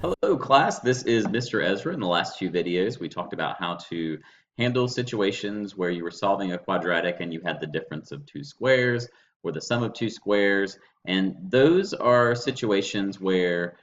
Hello class, this is Mr. Ezra. In the last two videos, we talked about how to handle situations where you were solving a quadratic and you had the difference of two squares or the sum of two squares. And those are situations where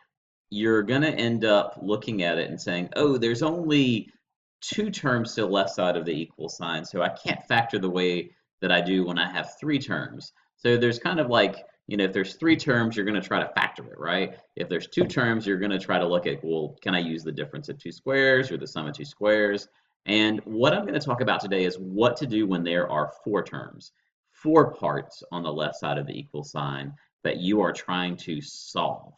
you're going to end up looking at it and saying, oh, there's only two terms to the left side of the equal sign, so I can't factor the way that I do when I have three terms. So there's kind of like, if there's three terms, you're going to try to factor it, right? If there's two terms, you're going to try to look at, well, can I use the difference of two squares or the sum of two squares? And what I'm going to talk about today is what to do when there are four terms, four parts on the left side of the equal sign that you are trying to solve.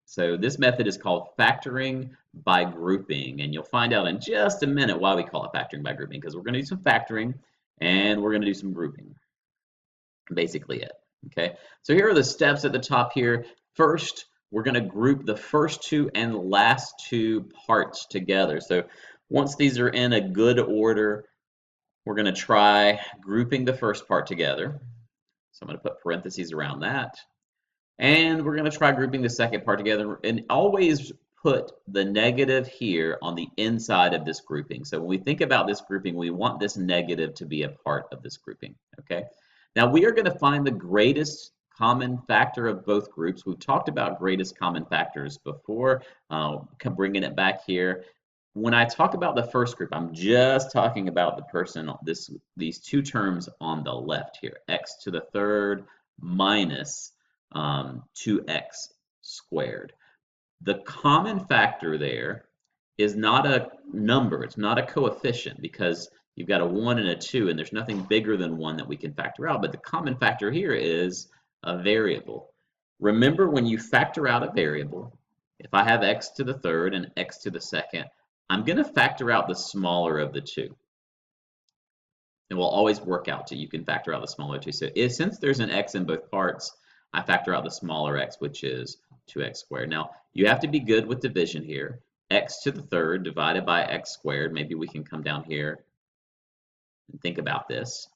So this method is called factoring by grouping, and you'll find out in just a minute why we call it factoring by grouping, because we're going to do some factoring and we're going to do some grouping. Basically it. Okay, so here are the steps at the top here. First, we're going to group the first two and last two parts together. So once these are in a good order, we're going to try grouping the first part together. So I'm going to put parentheses around that. And we're going to try grouping the second part together, and always put the negative here on the inside of this grouping. So when we think about this grouping, we want this negative to be a part of this grouping, okay? Now we are going to find the greatest common factor of both groups. We've talked about greatest common factors before, bringing it back here. When I talk about the first group, I'm just talking about the person, these two terms on the left here, x to the third minus 2x squared. The common factor there is not a number, it's not a coefficient, because you've got a 1 and a 2 and there's nothing bigger than 1 that we can factor out, but the common factor here is a variable. Remember, when you factor out a variable, if I have x to the third and x to the second, I'm going to factor out the smaller of the two. It will always work out to you can factor out the smaller two. So since there's an x in both parts, I factor out the smaller x, which is 2x squared. Now, you have to be good with division here. X to the third divided by x squared. Maybe we can come down here and think about this.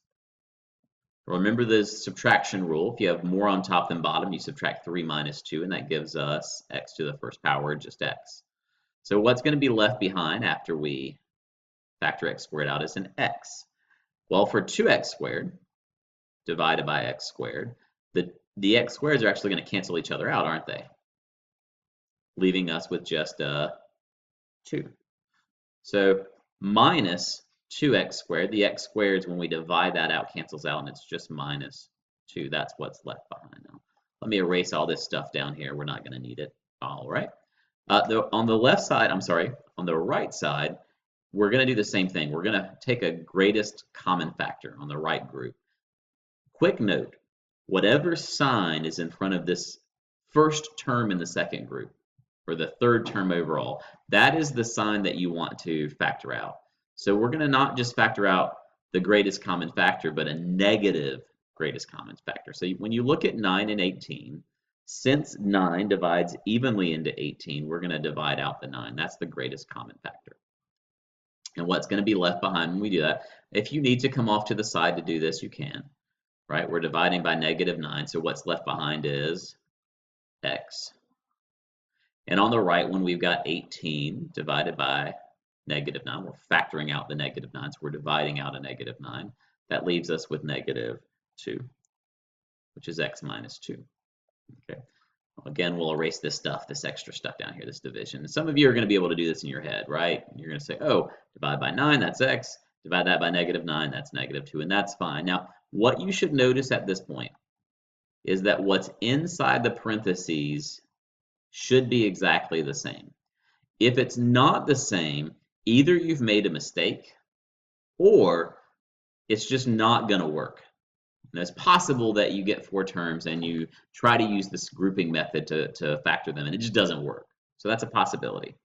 Remember the subtraction rule. If you have more on top than bottom, you subtract 3 minus 2, and that gives us x to the first power, just x. So what's going to be left behind after we factor x squared out is an x. Well, for 2x squared divided by x squared, the x squareds are actually going to cancel each other out, aren't they? Leaving us with just 2. So minus 2x squared, the x squareds, when we divide that out, cancels out, and it's just minus 2. That's what's left behind now. Let me erase all this stuff down here. We're not going to need it. All right. On the left side, on the right side, we're going to do the same thing. We're going to take a greatest common factor on the right group. Quick note, whatever sign is in front of this first term in the second group, or the third term overall, that is the sign that you want to factor out. So we're going to not just factor out the greatest common factor, but a negative greatest common factor. So when you look at 9 and 18, since 9 divides evenly into 18, we're going to divide out the 9. That's the greatest common factor. And what's going to be left behind when we do that, if you need to come off to the side to do this, you can. Right? We're dividing by negative 9, so what's left behind is x. And on the right one, we've got 18 divided by negative 9. We're factoring out the negative 9, so we're dividing out a negative 9. That leaves us with negative 2, which is x minus 2. Okay. Again, we'll erase this stuff, this extra stuff down here, this division. Some of you are going to be able to do this in your head, right? You're going to say, oh, divide by 9, that's x. Divide that by negative 9, that's negative 2, and that's fine. Now, what you should notice at this point is that what's inside the parentheses should be exactly the same. If it's not the same, either you've made a mistake or it's just not going to work. And it's possible that you get four terms and you try to use this grouping method to factor them, and it just doesn't work. So that's a possibility.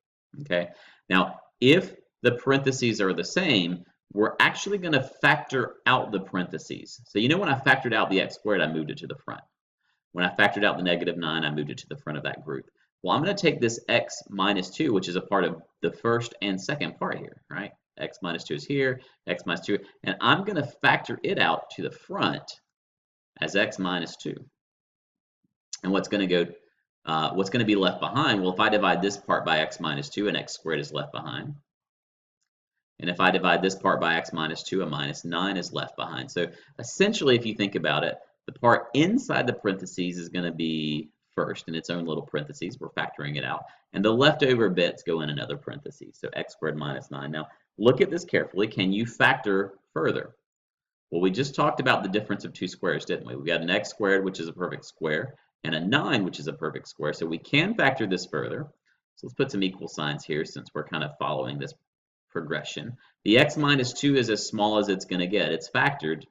Okay. Now, if the parentheses are the same, we're actually going to factor out the parentheses. So when I factored out the x squared, I moved it to the front. When I factored out the negative 9, I moved it to the front of that group. Well, I'm going to take this x minus 2, which is a part of the first and second part here, right? X minus 2 is here, x minus 2, and I'm going to factor it out to the front as x minus 2. And what's going to go what's going to be left behind? Well, if I divide this part by x minus 2, an x squared is left behind. And if I divide this part by x minus 2, a minus 9 is left behind. So essentially, if you think about it, the part inside the parentheses is going to be first in its own little parentheses. We're factoring it out. And the leftover bits go in another parentheses. So x squared minus 9. Now, look at this carefully. Can you factor further? Well, we just talked about the difference of two squares, didn't we? We got an x squared, which is a perfect square, and a 9, which is a perfect square. So we can factor this further. So let's put some equal signs here since we're kind of following this progression. The x minus 2 is as small as it's going to get. It's factored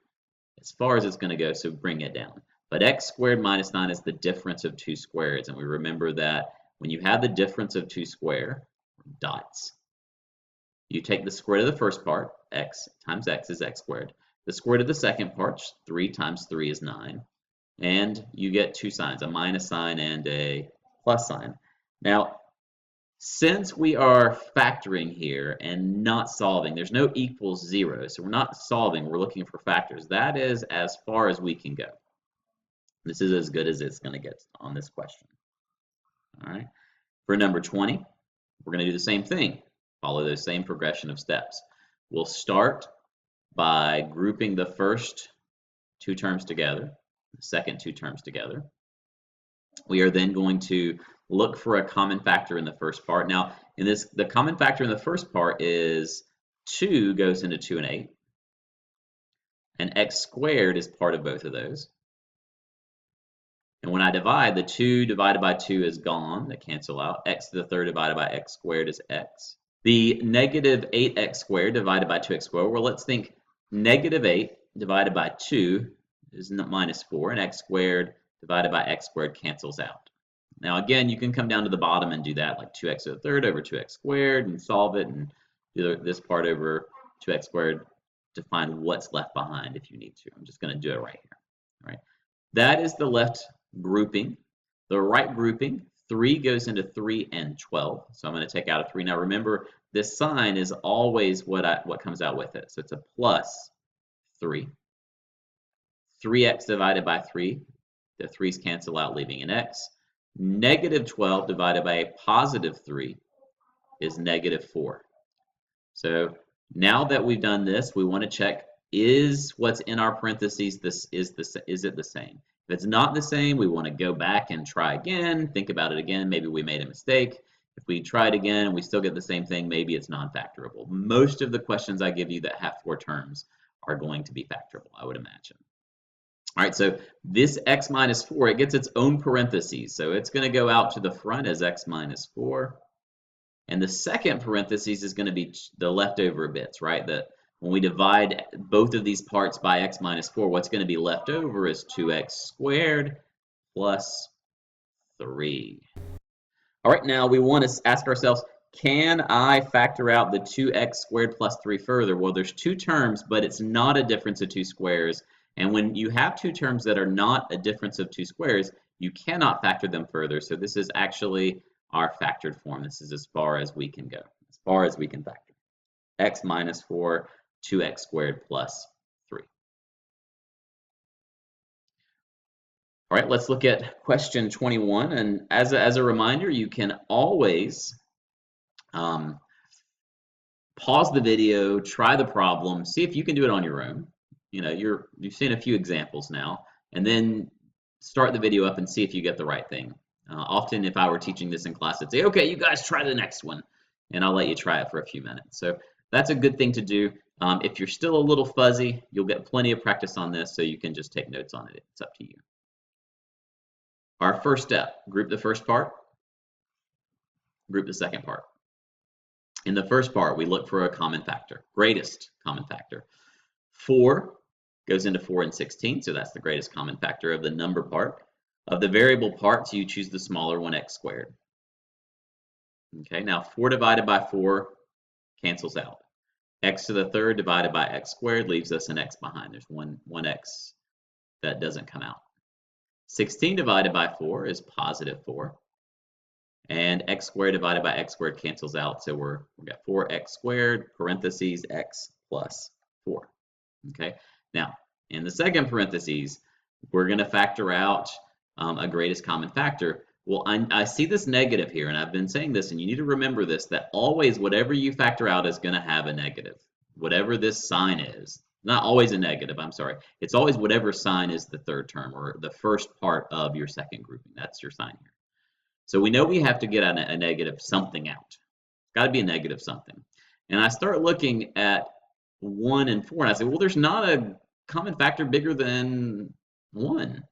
as far as it's going to go, so bring it down. But x squared minus 9 is the difference of two squares. And we remember that when you have the difference of two square, dots, you take the square root of the first part, x times x is x squared. The square root of the second part, 3 times 3 is 9. And you get two signs, a minus sign and a plus sign. Now, since we are factoring here and not solving, there's no equals 0, so we're not solving, we're looking for factors. That is as far as we can go. This is as good as it's going to get on this question. All right. For number 20, we're going to do the same thing, follow the same progression of steps. We'll start by grouping the first two terms together, the second two terms together. We are then going to look for a common factor in the first part. Now, in this, the common factor in the first part is 2 goes into 2 and 8. And x squared is part of both of those. And when I divide, the 2 divided by 2 is gone. They cancel out. X to the third divided by x squared is x. The negative 8x squared divided by 2x squared, well, let's think negative 8 divided by 2 is minus 4, and x squared divided by x squared cancels out. Now again, you can come down to the bottom and do that, like 2x to the third over 2x squared, and solve it, and do this part over 2x squared to find what's left behind if you need to. I'm just going to do it right here. All right. That is the left grouping. The right grouping, 3 goes into 3 and 12. So I'm going to take out a 3. Now remember, this sign is always what comes out with it. So it's a plus 3. 3x divided by 3. The 3's cancel out, leaving an x. Negative 12 divided by a positive 3 is negative 4. So now that we've done this, we want to check, is what's in our parentheses, is it the same? If it's not the same, we want to go back and try again, think about it again, maybe we made a mistake. If we try it again and we still get the same thing, maybe it's non-factorable. Most of the questions I give you that have 4 terms are going to be factorable, I would imagine. All right, so this x minus 4, it gets its own parentheses. So it's going to go out to the front as x minus 4. And the second parentheses is going to be the leftover bits, right? That when we divide both of these parts by x minus 4, what's going to be left over is 2x squared plus 3. All right, now we want to ask ourselves, can I factor out the 2x squared plus 3 further? Well, there's 2 terms, but it's not a difference of 2 squares. And when you have 2 terms that are not a difference of 2 squares, you cannot factor them further. So this is actually our factored form. This is as far as we can go, as far as we can factor. X minus 4, 2x squared plus 3. All right, let's look at question 21. And as a reminder, you can always pause the video, try the problem, see if you can do it on your own. You know, you've seen a few examples now, and then start the video up and see if you get the right thing. Often, if I were teaching this in class, I'd say, okay, you guys try the next one, and I'll let you try it for a few minutes. So that's a good thing to do. If you're still a little fuzzy, you'll get plenty of practice on this, so you can just take notes on it. It's up to you. Our first step, group the first part, group the second part. In the first part, we look for a common factor, greatest common factor. 4 goes into 4 and 16, so that's the greatest common factor of the number part. Of the variable parts, you choose the smaller one, x squared. Okay, now 4 divided by 4 cancels out. X to the third divided by x squared leaves us an x behind. There's one x that doesn't come out. 16 divided by 4 is positive 4. And x squared divided by x squared cancels out, so we've got 4x squared, parentheses, x plus 4. Okay, now in the second parentheses, we're going to factor out a greatest common factor. Well, I see this negative here, and I've been saying this, and you need to remember this, that always whatever you factor out is going to have a negative. Whatever this sign is, not always a negative, I'm sorry. It's always whatever sign is the third term or the first part of your second grouping. That's your sign here. So we know we have to get a negative something out. Got to be a negative something. And I start looking at 1 and 4, and I say, well, there's not a common factor bigger than 1.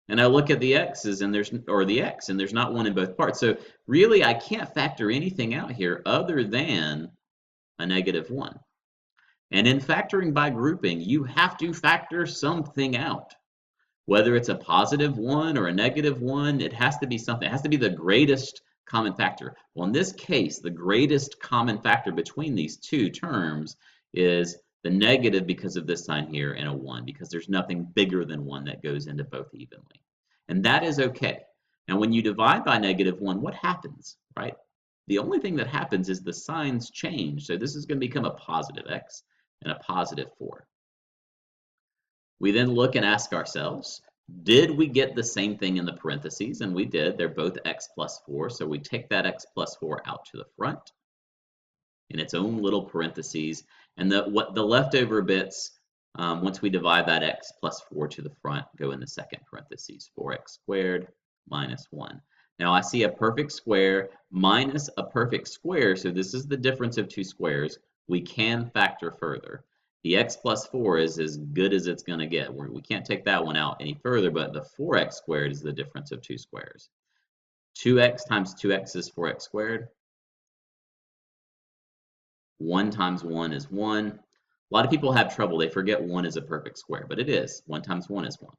And I look at the x's and the x, and there's not 1 in both parts. So really, I can't factor anything out here other than a negative 1. And in factoring by grouping, you have to factor something out. Whether it's a positive 1 or a negative 1, it has to be something. It has to be the greatest common factor. Well, in this case, the greatest common factor between these two terms is the negative because of this sign here and a 1, because there's nothing bigger than 1 that goes into both evenly. And that is okay. Now, when you divide by negative 1, what happens, right? The only thing that happens is the signs change. So this is going to become a positive x and a positive 4. We then look and ask ourselves, did we get the same thing in the parentheses? And we did. They're both x plus 4. So we take that x plus 4 out to the front in its own little parentheses. And the leftover bits, once we divide that x plus 4 to the front, go in the second parentheses, 4x squared minus 1. Now I see a perfect square minus a perfect square. So this is the difference of two squares. We can factor further. The x plus 4 is as good as it's going to get. We can't take that one out any further, but the 4x squared is the difference of two squares. 2x times 2x is 4x squared. 1 times 1 is 1. A lot of people have trouble. They forget 1 is a perfect square, but it is. 1 times 1 is 1.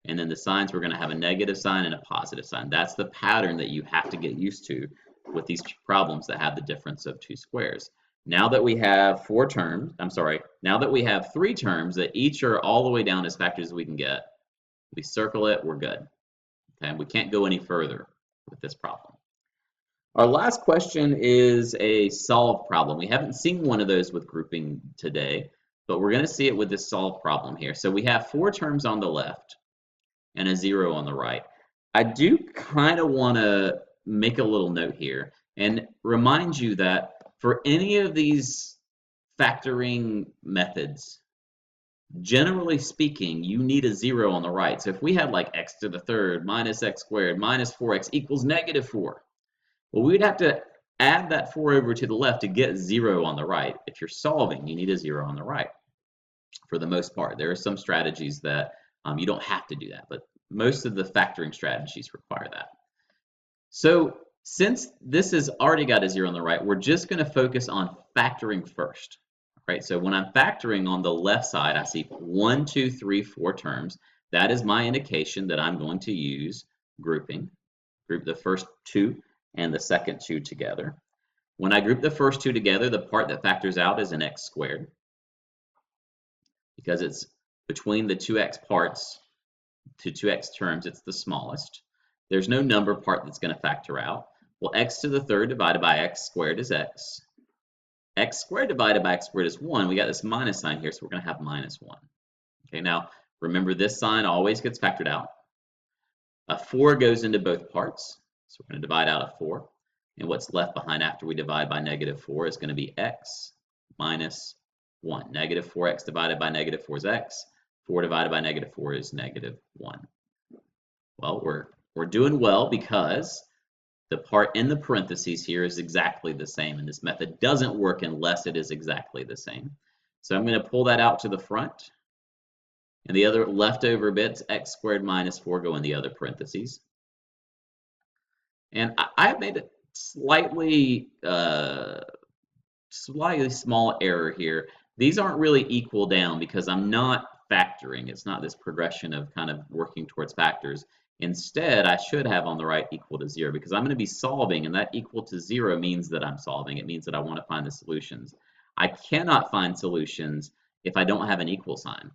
And then the signs, we're going to have a negative sign and a positive sign. That's the pattern that you have to get used to with these problems that have the difference of two squares. Now that we have now that we have 3 terms that each are all the way down as factors as we can get, we circle it, we're good. Okay, we can't go any further with this problem. Our last question is a solve problem. We haven't seen one of those with grouping today, but we're going to see it with this solve problem here. So we have 4 terms on the left and a 0 on the right. I do kind of want to make a little note here and remind you that for any of these factoring methods, generally speaking, you need a 0 on the right. So if we had like x to the third minus x squared minus 4x equals negative 4, well, we'd have to add that 4 over to the left to get 0 on the right. If you're solving, you need a 0 on the right for the most part. There are some strategies that you don't have to do that, but most of the factoring strategies require that. So since this has already got a 0 on the right, we're just going to focus on factoring first. Right? So when I'm factoring on the left side, I see 1, 2, 3, 4 terms. That is my indication that I'm going to use grouping. Group the first 2 and the second 2 together. When I group the first 2 together, the part that factors out is an x squared, because it's between the 2x parts to 2x terms, it's the smallest. There's no number part that's going to factor out. Well, x to the third divided by x squared is x. X squared divided by x squared is 1. We got this minus sign here, so we're going to have minus 1. Okay, now remember this sign always gets factored out. A 4 goes into both parts, so we're going to divide out a 4. And what's left behind after we divide by negative 4 is going to be x minus 1. Negative 4x divided by negative 4 is x. 4 divided by negative 4 is negative 1. Well, we're doing well because the part in the parentheses here is exactly the same, and this method doesn't work unless it is exactly the same. So I'm going to pull that out to the front, and the other leftover bits, x squared minus 4, go in the other parentheses. And I've made a slightly small error here. These aren't really equal down because I'm not factoring. It's not this progression of kind of working towards factors. Instead, I should have on the right equal to 0 because I'm going to be solving, and that equal to 0 means that I'm solving. It means that I want to find the solutions. I cannot find solutions if I don't have an equal sign,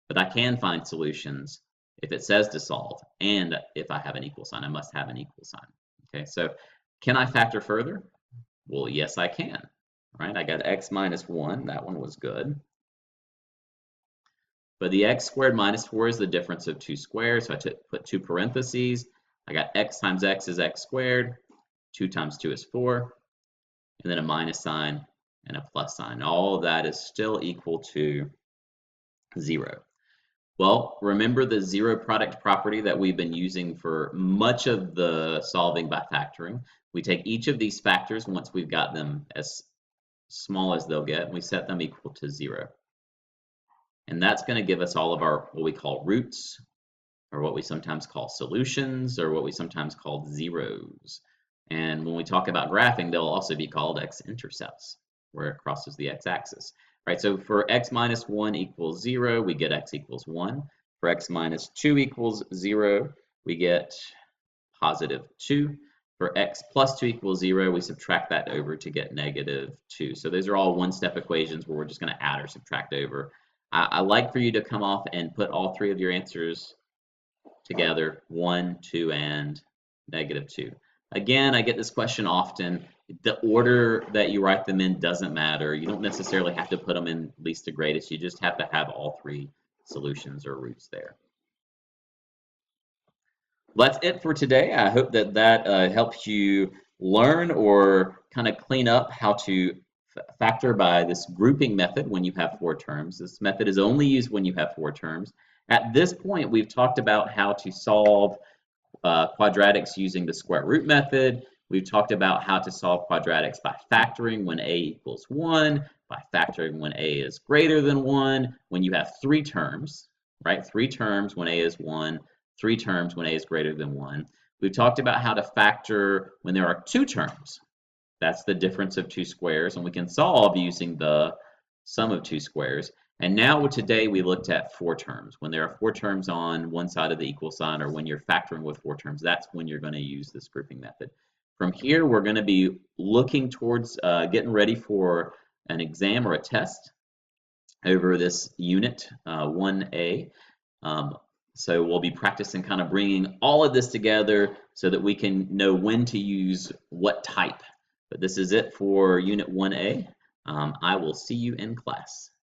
but I can find solutions if it says to solve, and if I have an equal sign. I must have an equal sign. Okay, so can I factor further? Well, yes, I can. Right? I got x minus 1. That one was good. But the x squared minus 4 is the difference of two squares, so I put 2 parentheses. I got x times x is x squared, 2 times 2 is 4, and then a minus sign and a plus sign. All of that is still equal to 0. Well, remember the zero product property that we've been using for much of the solving by factoring. We take each of these factors once we've got them as small as they'll get, and we set them equal to 0. And that's going to give us all of our what we call roots, or what we sometimes call solutions, or what we sometimes call zeros. And when we talk about graphing, they'll also be called x-intercepts, where it crosses the x-axis. Right, so for x minus 1 equals 0, we get x equals 1. For x minus 2 equals 0, we get positive 2. For x plus 2 equals 0, we subtract that over to get negative 2. So those are all one-step equations where we're just going to add or subtract over. I like for you to come off and put all three of your answers together, 1, 2, and negative 2. Again, I get this question often. The order that you write them in doesn't matter. You don't necessarily have to put them in least to greatest. You just have to have all three solutions or roots there. Well, that's it for today. I hope that helps you learn or kind of clean up how to factor by this grouping method when you have 4 terms. This method is only used when you have 4 terms. At this point, we've talked about how to solve quadratics using the square root method. We've talked about how to solve quadratics by factoring when a equals 1, by factoring when a is greater than 1, when you have 3 terms, right? 3 terms when a is 1, 3 terms when a is greater than 1. We've talked about how to factor when there are 2 terms. That's the difference of 2 squares, and we can solve using the sum of 2 squares. And now today we looked at 4 terms. When there are 4 terms on one side of the equal sign, or when you're factoring with 4 terms, that's when you're going to use this grouping method. From here, we're going to be looking towards getting ready for an exam or a test over this unit 1A. So we'll be practicing kind of bringing all of this together so that we can know when to use what type. But this is it for Unit 1A. I will see you in class.